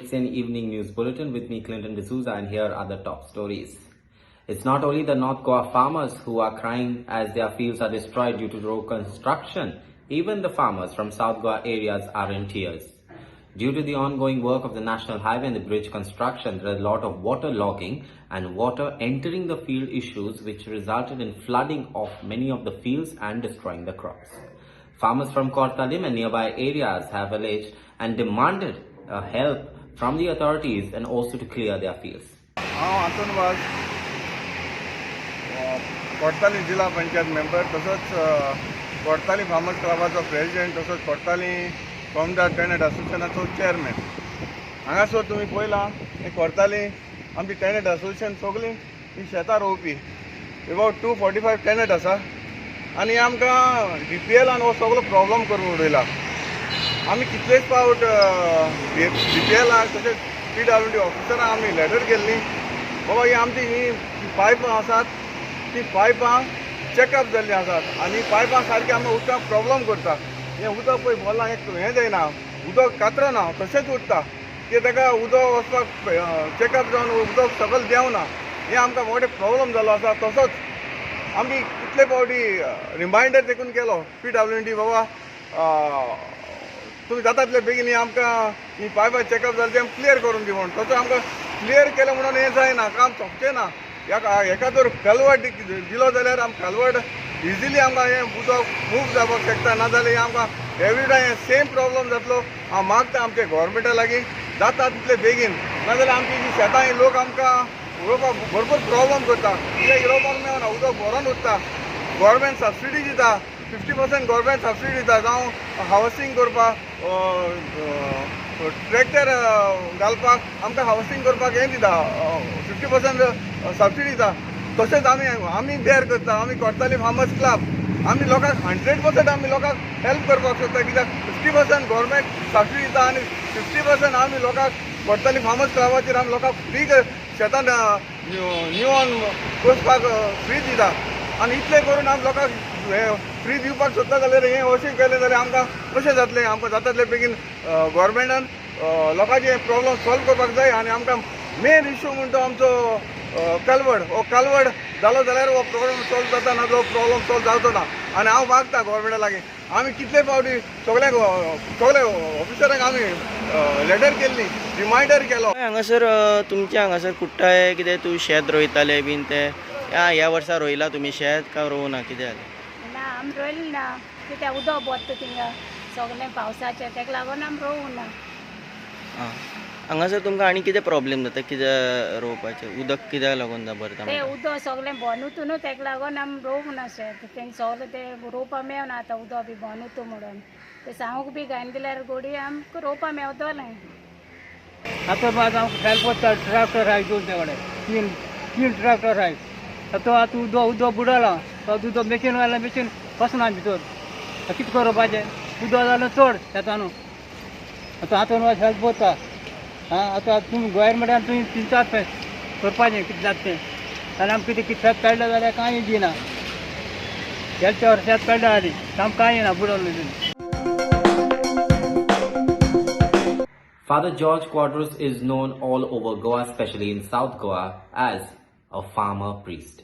HCN Evening News Bulletin with me, Clinton D'Souza, and here are the top stories. It's not only the North Goa farmers who are crying as their fields are destroyed due to road construction. Even the farmers from South Goa areas are in tears. Due to the ongoing work of the National Highway and the bridge construction, there is a lot of water logging and water entering the field issues which resulted in flooding of many of the fields and destroying the crops. Farmers from Kortalim and nearby areas have alleged and demanded help from the authorities and also to clear their fields. Cortalim जिल्हा panchayat member तसोच Cortalim farmers क्लबाचो president तसोच Cortalim कॉमदार tenant असोसिएशनाचो chairman हांगासर तुमी पळयलां हे कोर्ताली आमची tenant association सगळीं ही शेतां रोवपी about 245 tenant आसा आनी आमकां DPLान हो सगळो प्रॉब्लम करून उडयला. आमी कितलेच फावट DPLाक तशेंच PWD ऑफिसरांक आमी लेटर केल्ली बाबा ही आमची ही पायपां आसात ती पायपां चॅकअप जाल्ली आसात आनी पायपां सारकी आमी उदकाक प्रॉब्लम करता. हें उदक पळय बोल्लां हें जायना उदक कातरना तशेंच उरता की ताका उदक वचपाक चॅकअप जावन उदक सकयल देंवना. हें आमकां मोठे प्रॉब्लम जालो आसा. तसोच आमी कितले फावटी रिमायंडर देखून केलो PWD बाबा तुमी जाता तितले बेगीन ही आमकां ही पायपां चॅकअप जाली ती आमकां क्लियर करून दी म्हूण. तसो आमकां क्लियर केलें म्हणून हें जायना काम सोंपचें ना. हेका जर कलवट दिलो जाल्यार आमकां कलवट इजिली आमकां हें उदक मूव जावपाक शकता. नाजाल्यार आमकां एवरी टायम सेम प्रॉब्लम जातलो. हांव मागता आमच्या गव्हर्मेंटा लागीं जाता तितले बेगीन नाजाल्यार आमची जी शेतां ही लोक आमकां उडोवपाक भरपूर प्रॉब्लम करता. कित्याक रोवपाक मेळना उदक भरोन उरता. गव्हर्मेंट सबसिडी दिता 50% गव्हर्मेंट सबसिडी दिता जावं हावसिंग करपाक ट्रॅक्टर घालपाक आमकां हावसिंग करपाक हें दिता 50% सबसिडी दिता. तशेंच आमी बेर करता. आमी कोर्ताली फार्मर्स क्लब आमी लोकांक 100% आमी लोकांक हेल्प करपाक सोदता. कित्याक 50% गव्हर्मेंट सबसिडी दिता आनी 50% आमी लोकांक कोर्ताली फार्मर्स क्लबाचेर आमी लोकांक फ्री शेतान निवोन वचपाक फ्री दिता. आनी इतलें करून आमी लोकांक फ्री दिवपाक सोदता जाल्यार हें अशें केलें जाल्यार आमकां कशें जातलें. आमकां जाता तितलें बेगीन गव्हर्मेंटान लोकांचे प्रॉब्लम सॉल्व करपाक जाय. आनी आमकां मेन इश्यू म्हणटा तो आमचो कलवड हो कलवड जालो जाल्यार हो प्रॉब्लम सॉल्व जाता ना तो प्रॉब्लम सॉल्व जावचो ना. आनी हांव मागता गव्हर्मेंटा लागीं आमी कितले फावटी सगळे ऑफिसरांक आमी लेटर केल्ली रिमायंडर केलो. हांगासर तुमचे हांगासर कुट्टाय कितें तूं शेत रोयताले बीन ते ह्या वर्सा रोयला तुमी शेत काय रोवू ना कितें जालें? ना आमी रोयलें ना कित्याक उदक बसता थिंगा सगळें पावसाचें ताका लागून आमी रोवूं ना. हांगासर तुमकां आनी कितें प्रॉब्लेम जाता कितें रोवपाचें उदक कित्याक लागून भरता? तें उदक सगळें बनूतू न्हू ताका लागून आमी रोवूंक ना शेत. तेंक सगळें तें रोवपाक मेळना आतां उदक बी बनूतू म्हणून तें सांगूक बी घायन दिल्यार गोडी आमकां रोवपाक मेवतलें. आता बाद आमकां हेल्प करता ट्रॅक्टर आहाय दोन तेकडे तीन ट्रॅक्टर आहाय. आतां उदक बुडलां उदक मेशीन घालना मेशीन वचना भितर कितें करपाचें उदक जालें चड शेतान आतां हातून हेल्प करता. आतां तुमी गोवोरमेंटान तुमी 3-4 फेस करपाचें कितें जाता तें जाल्यार आमकां कितें शेत काडलें जाल्यार कांय दिना. गेल्या वर्सा शेत काडलें जाली आमकां कांय ना बुडोवन. Father George Quadros is known all over Goa, especially in South Goa, as a farmer priest.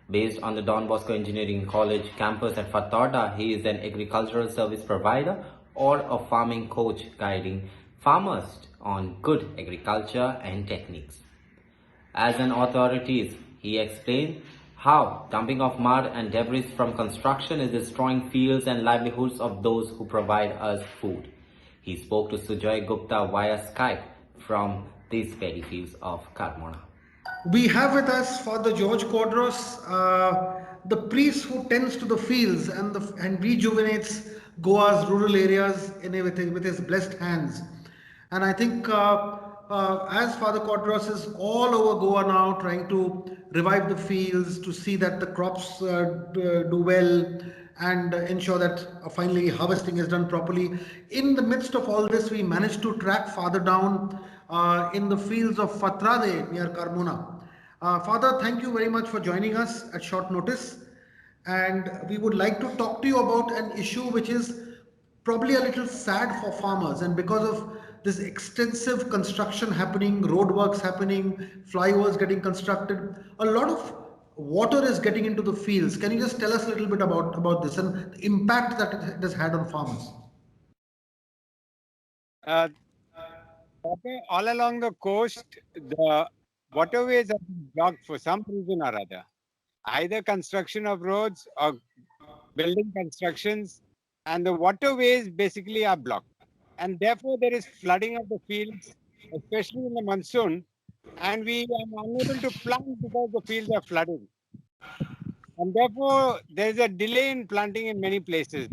Based on the Don Bosco Engineering College campus at Fatorda, he is an agricultural service provider or a farming coach guiding farmers on good agriculture and techniques. As an authority, he explained how dumping of mud and debris from construction is destroying fields and livelihoods of those who provide us food. He spoke to Sujoy Gupta via Skype from these paddy fields of Karmona. We have with us Father George Quadros, the priest who tends to the fields and rejuvenates Goa's rural areas with his blessed hands. And I think as Father Quadros is all over Goa now trying to revive the fields, to see that the crops do well and ensure that finally harvesting is done properly. In the midst of all this, we managed to track Father down in the fields of Fatrade near Carmona. Father, thank you very much for joining us at short notice, and we would like to talk to you about an issue which is probably a little sad for farmers, and because of there's extensive construction happening, roadworks happening, flyovers getting constructed. A lot of water is getting into the fields. Can you just tell us a little bit about this and the impact that it has had on farmers? Uh, Okay, all along the coast, the waterways are being blocked for some reason or other. Either construction of roads or building constructions, and the waterways basically are blocked. And therefore, there is flooding of the fields, especially in the monsoon, and we are unable to plant because the fields are flooded. And therefore, there is a delay in planting in many places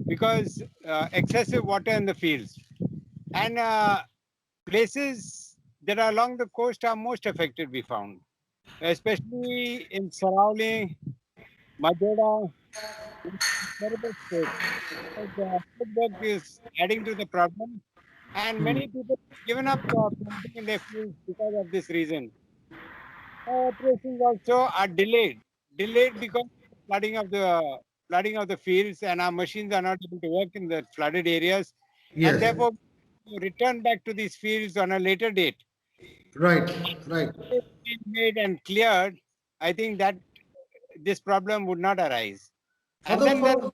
because excessive water in the fields. And places that are along the coast are most affected, we found, especially in Sarauli, Madura, terrible state. The footwork is adding to the problem, and many people have given up planting in their fields because of this reason. Operations also are delayed because of the flooding of the fields, and our machines are not able to work in the flooded areas, and Yes, therefore return back to these fields on a later date. right, right. If been made and cleared, I think that this problem would not arise. And then the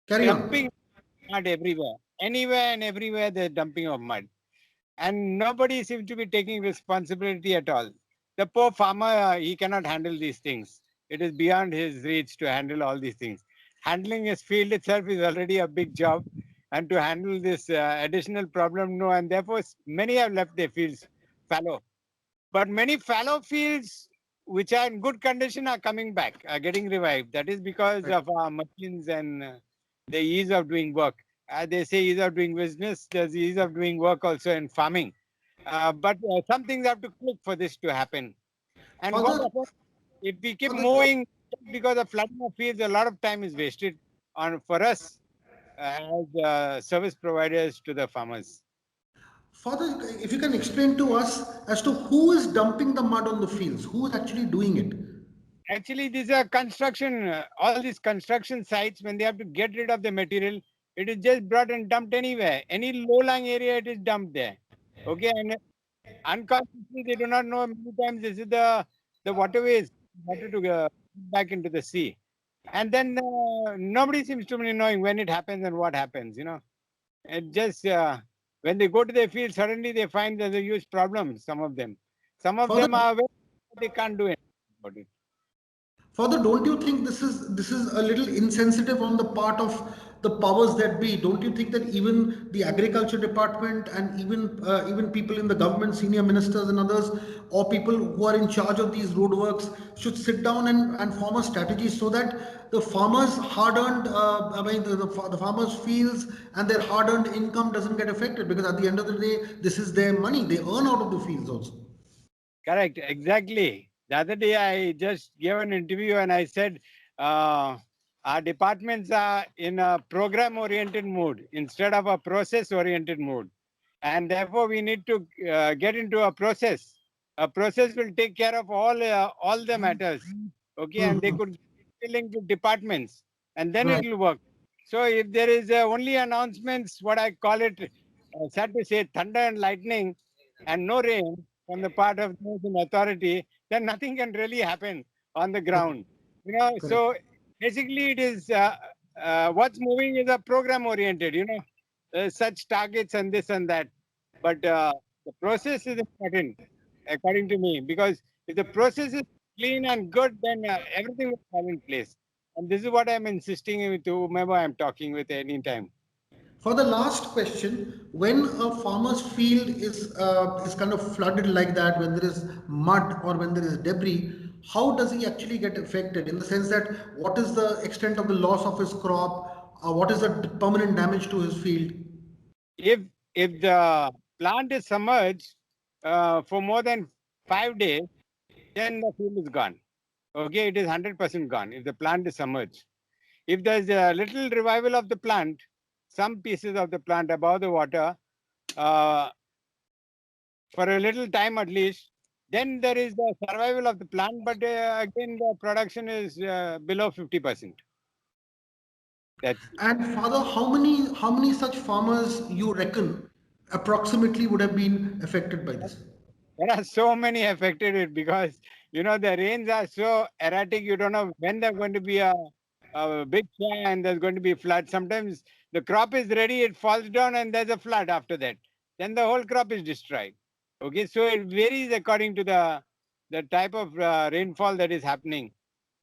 Carry dumping on. of mud everywhere, anywhere and everywhere, the dumping of mud, and nobody seems to be taking responsibility at all. The poor farmer, he cannot handle these things. It is beyond his reach to handle all these things. Handling his field itself is already a big job, and to handle this additional problem, no. And therefore, many have left their fields fallow. But many fallow fields which are in good condition are coming back, are getting revived. That is because of our machines and the ease of doing work. They say ease of doing business, there's ease of doing work also in farming. But some things have to click for this to happen. And what Father, happens if we keep Father, moving because of flooding of fields, a lot of time is wasted on for us as service providers to the farmers. Father, if you can explain to us as to who is dumping the mud on the fields, who is actually doing it? Actually, these are construction, all these construction sites, when they have to get rid of the material, it is just brought and dumped anywhere. Any low-lying area, it is dumped there. Okay, and unconsciously, they do not know many times this is the waterways, water to back into the sea. And then nobody seems to be knowing when it happens and what happens, It just, when they go to their field, suddenly they find there's a huge problem, some of them. Some of Father, them are, they can't do anything about it. Father, don't you think this is a little insensitive on the part of the powers that be? Don't you think that even the agriculture department and even people in the government, senior ministers and others, or people who are in charge of these roadworks should sit down and form a strategy so that the farmers' hard-earned, the farmers' fields and their hard-earned income doesn't get affected, because at the end of the day, this is their money. They earn out of the fields also. Correct, exactly. The other day, I just gave an interview and I said, our departments are in a program oriented mood instead of a process oriented mood. And therefore, we need to get into a process. A process will take care of all the matters. Okay, and they Mhm. could link to departments, and then it Right. will work. So if there is only announcements, what I call it, sad to say, thunder and lightning, and no rain from the part of those in authority, then nothing can really happen on the ground. Correct. So basically, it is what's moving is a program oriented. Such targets and this and that. But the process is important, according to me, because if the process is clean and good, then everything will fall in place. And this is what I'm insisting with whomever I'm talking with anytime. For the last question, when a farmer's field is kind of flooded like that, when there is mud or when there is debris, how does he actually get affected? In the sense that what is the extent of the loss of his crop, or what is the permanent damage to his field? If if the plant is submerged for more than 5 days, then the field is gone. Okay, it is 100% gone if the plant is submerged. If there's a little revival of the plant, some pieces of the plant above the water, uh, for a little time at least, then there is the survival of the plant, but again the production is below 50%. That's And Father, how many such farmers you reckon approximately would have been affected by this? There are so many affected it because the rains are so erratic. You don't know when they're going to be a big shower and there's going to be flood. Sometimes the crop is ready, it falls down and there's a flood after that. Then the whole crop is destroyed. Okay, so it varies according to the type of rainfall that is happening.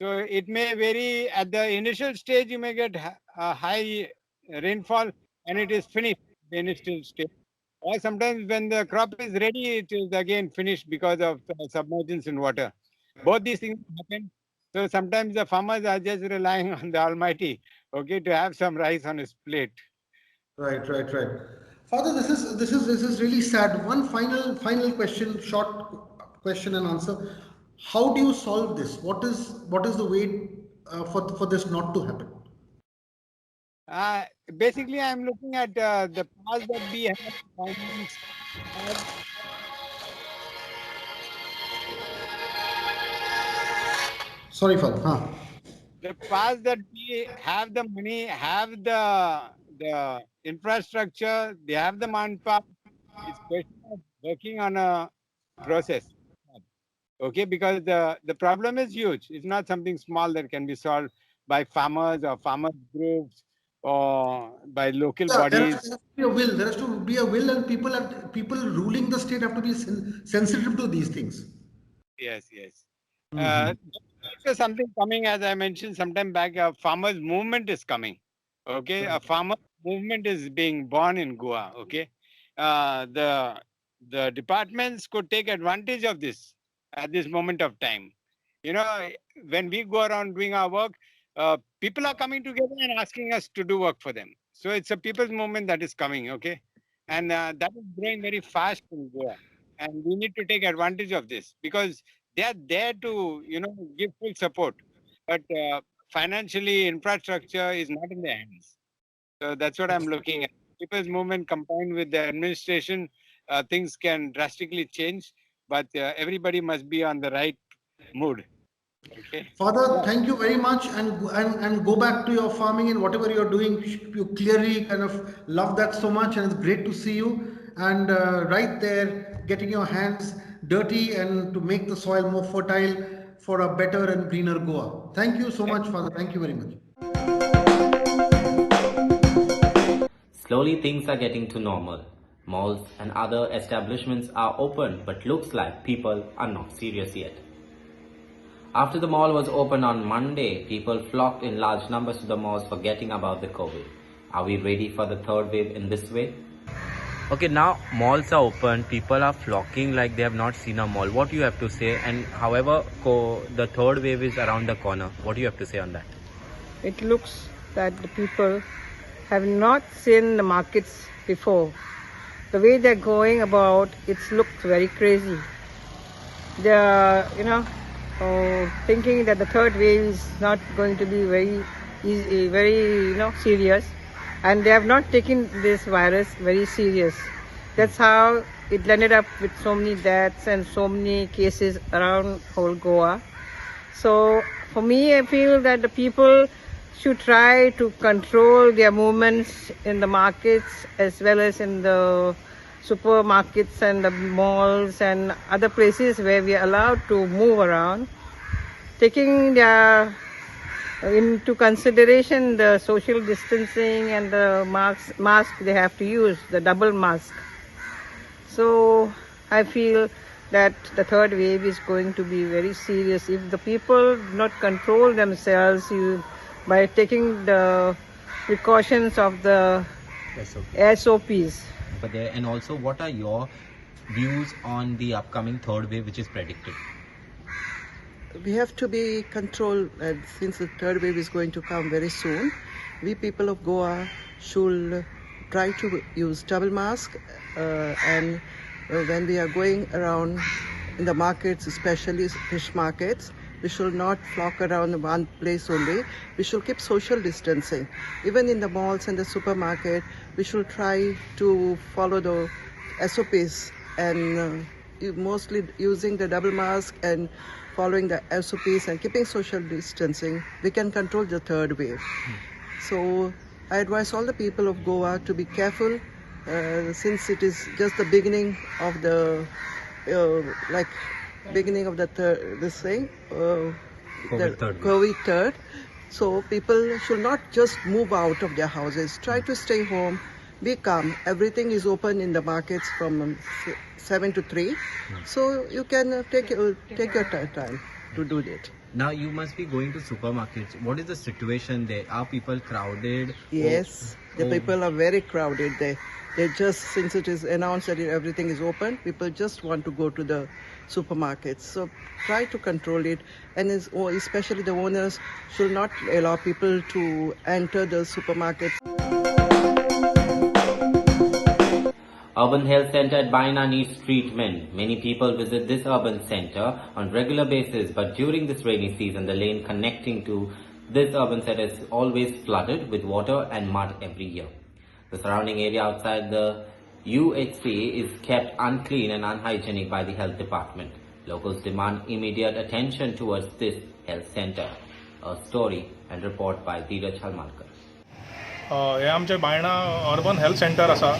So it may vary at the initial stage. You may get a high rainfall and it is finished the initial stage. Or sometimes when the crop is ready, it is again finished because of submergence in water. Both these things happen. So sometimes the farmers are just relying on the Almighty, okay, to have some rice on his plate. Right, right, right. Father, this is really sad. One final question, short question and answer. How do you solve this? What is the way for this not to happen? Uh, Basically, I'm looking at the past that we have. Governments have Sorry, Father. Huh. the past that we have the money, have the infrastructure, they have the manpower. It's question of working on a process. Okay, because the problem is huge. It's not something small that can be solved by farmers or farmers groups or by local Yeah, bodies. there has to be a will. There has to be a will, and people ruling the state have to be sensitive to these things. Yes, yes. Hmm. So something coming, as I mentioned sometime back, a farmers movement is coming. Okay, a farmer movement is being born in Goa. Okay, the departments could take advantage of this at this moment of time. When we go around doing our work, people are coming together and asking us to do work for them. So it's a people's movement that is coming. Okay, and that is growing very fast in Goa, and we need to take advantage of this because they are there to give full support, but financially infrastructure is not in their hands. So that's what I'm looking at. People's movement combined with the administration, things can drastically change, but everybody must be on the right mood. Okay. Father, thank you very much, and go back to your farming and whatever you're doing. You clearly kind of love that so much, and it's great to see you. And right there, getting your hands dirty and to make the soil more fertile for a better and greener Goa. Thank you so much, Father. Thank you very much. Slowly things are getting to normal. Malls and other establishments are open, but looks like people are not serious yet. After the mall was opened on Monday, people flocked in large numbers to the malls forgetting about the COVID. Are we ready for the third wave in this way? Okay, now malls are open, people are flocking like they have not seen a mall. What do you have to say? And however, the third wave is around the corner. What do you have to say on that? It looks that the people have not seen the markets before. The way they're going about, it looks very crazy. They're, thinking that the third wave is not going to be very easy, very, serious. And they have not taken this virus very serious. That's how it ended up with so many deaths and so many cases around whole Goa. So for me, I feel that the people should try to control their movements in the markets as well as in the supermarkets and the malls and other places where we are allowed to move around, taking their into consideration the social distancing and the mask they have to use, the double mask. So I feel that the third wave is going to be very serious if the people do not control themselves by taking the precautions of the SOPs. But there, and also, what are your views on the upcoming third wave, which is predicted? We have to be controlled, and since the third wave is going to come very soon, we people of Goa should try to use double mask and when we are going around in the markets, especially fish markets, we should not flock around one place only. We should keep social distancing. Even in the malls and the supermarket, we should try to follow the SOPs and mostly using the double mask and following the SOPs and keeping social distancing, we can control the third wave. So I advise all the people of Goa to be careful since it is just the beginning of the beginning of the this thing, COVID third. So people should not just move out of their houses. Try to stay home, be calm. Everything is open in the markets from 7 to 3. So you can take your time to do that. Now you must be going to supermarkets. What is the situation there? Are people crowded? Yes, the people are very crowded. They just, since it is announced that everything is open, people just want to go to the supermarkets. So try to control it, and especially the owners should not allow people to enter the supermarkets. Urban Health Center at Baina needs treatment. Many people visit this urban center on regular basis, but during this rainy season, the lane connecting to this urban center is always flooded with water and mud every year. The surrounding area outside the UHC is kept unclean and unhygienic by the health department. Locals demand immediate attention towards this health center. A story and report by Dheeraj Halmalkar. हे आमचे Baina urban health centre आसा.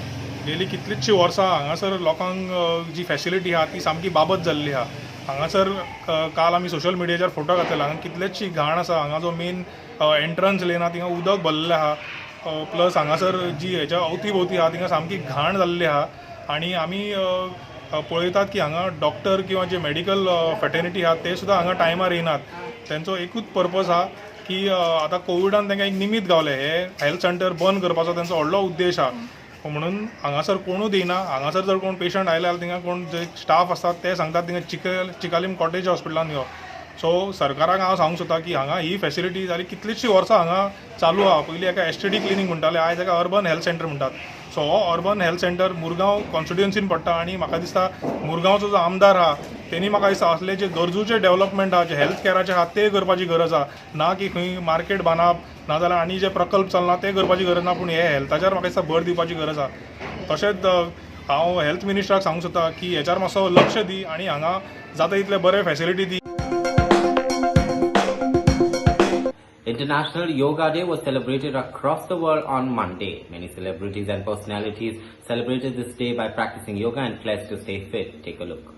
गेली कितलींशीं वर्सां हांगासर लोकांक जी facility आहा ती सामकी बाबत जाल्ली आहा. हांगासर काल आमी सोशल मिडियाचेर फोटो घातलेला. हांगा कितलेचशी घाण आसा. हांगा जो मेन एंट्रन्स लेन आहा थिंगा उदक भरलेलें आहा. प्लस हांगासर जी हेच्या अवती भोवती आहा थिंगा सामकी घाण जाल्ली आहा. आनी आमी पळयतात की हांगा डॉक्टर किंवा जे मेडिकल फॅटर्निटी आहा ते सुद्दां हांगा टायमार येनात. तेंचो एकूच पर्पज आहा की आतां कोविडान तांकां एक निमीत गावलें. हे हेल्थ सेंटर बंद करपाचो तेंचो व्हडलो उद्देश आहा. म्हणून हांगासर कोणूच येना. हांगासर जर कोण पेशंट आयले जाल्यार थिंगा कोण जे स्टाफ आसतात ते सांगतात थिंगा चिकालीम कॉटेज हॉस्पिटलान यो. सो सरकाराक हांव सांगूंक सोदता की हांगा ही फॅसिलिटी जाली कितलींशीं वर्सां हांगा चालू आहा. पयलीं एका एसटीडी क्लिनीक म्हणटाले, आयज एका अर्बन हेल्थ सेंटर म्हणटात. सो हो अर्बन हेल्थ सेंटर मुरगांव कॉन्स्टिट्युएन्सीन पडटा आनी म्हाका दिसता मुरगांवचो जो आमदार आहा तेणी म्हाका दिसता असले जे गरजूचे डेव्हलपमेंट आहा जे हेल्थ केअराचे आहा ते करपाची गरज आहा. ना की खंय मार्केट बांदप नाजाल्यार आनी जे प्रकल्प चलना ते करपाची गरज ना. पूण हे हेल्थाचेर म्हाका दिसता भर दिवपाची गरज आहा. तशेंच हांव हेल्थ मिनिस्टराक सांगूंक सोदता की हेच्यार मातसो लक्ष दी आनी हांगा जाता तितले बरे facility the. International Yoga Day was celebrated across the world on Monday. Many celebrities and personalities celebrated this day by practicing yoga and pledged to stay fit. Take a look.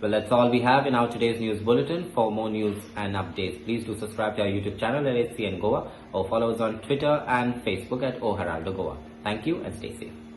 Well, that's all we have in our today's news bulletin. For more news and updates, please do subscribe to our YouTube channel at HCN Goa or follow us on Twitter and Facebook at O Heraldo Goa. Thank you and stay safe.